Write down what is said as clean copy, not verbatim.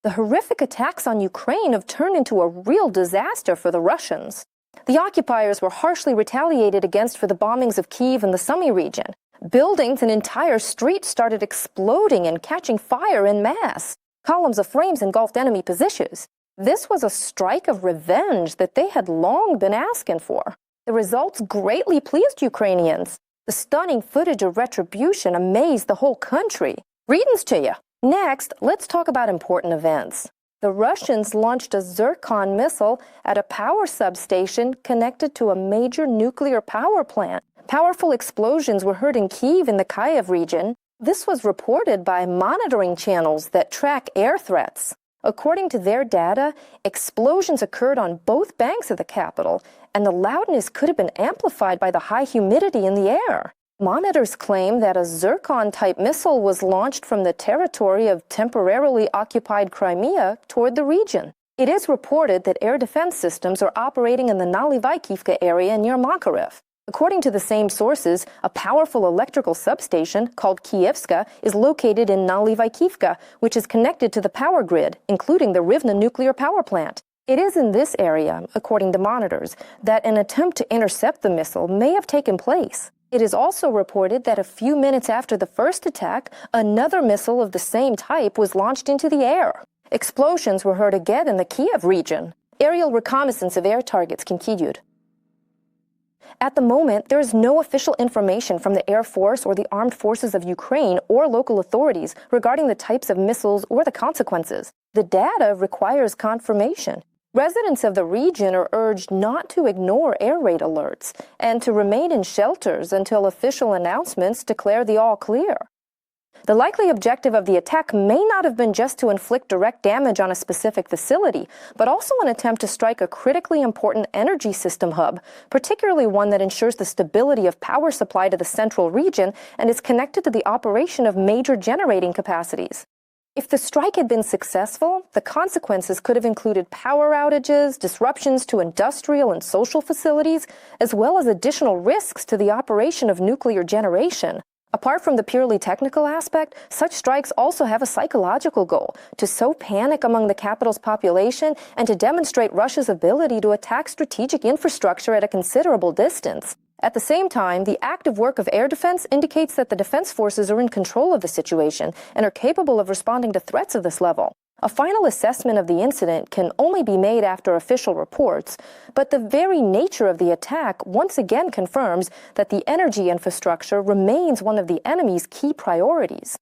The horrific attacks on Ukraine have turned into a real disaster for the Russians. The occupiers were harshly retaliated against for the bombings of Kyiv and the Sumy region. Buildings and entire streets started exploding and catching fire en masse. Columns of flames engulfed enemy positions. This was a strike of revenge that they had long been asking for. The results greatly pleased Ukrainians. The stunning footage of retribution amazed the whole country. Greetings to you. Next, let's talk about important events. The Russians launched a Zircon missile at a power substation connected to a major nuclear power plant. Powerful explosions were heard in Kyiv in the Kyiv region. This was reported by monitoring channels that track air threats. According to their data, explosions occurred on both banks of the capital, and the loudness could have been amplified by the high humidity in the air. Monitors claim that a Zircon-type missile was launched from the territory of temporarily occupied Crimea toward the region. It is reported that air defense systems are operating in the Nalivaikivka area near Makariv. According to the same sources, a powerful electrical substation called Kyivska is located in Nalivaikivka, which is connected to the power grid, including the Rivne nuclear power plant. It is in this area, according to monitors, that an attempt to intercept the missile may have taken place. It is also reported that a few minutes after the first attack, another missile of the same type was launched into the air. Explosions were heard again in the Kyiv region. Aerial reconnaissance of air targets continued. At the moment, there is no official information from the Air Force or the Armed Forces of Ukraine or local authorities regarding the types of missiles or the consequences. The data requires confirmation. Residents of the region are urged not to ignore air raid alerts and to remain in shelters until official announcements declare the all clear. The likely objective of the attack may not have been just to inflict direct damage on a specific facility, but also an attempt to strike a critically important energy system hub, particularly one that ensures the stability of power supply to the central region and is connected to the operation of major generating capacities. If the strike had been successful, the consequences could have included power outages, disruptions to industrial and social facilities, as well as additional risks to the operation of nuclear generation. Apart from the purely technical aspect, such strikes also have a psychological goal: to sow panic among the capital's population and to demonstrate Russia's ability to attack strategic infrastructure at a considerable distance. At the same time, the active work of air defense indicates that the defense forces are in control of the situation and are capable of responding to threats of this level. A final assessment of the incident can only be made after official reports, but the very nature of the attack once again confirms that the energy infrastructure remains one of the enemy's key priorities.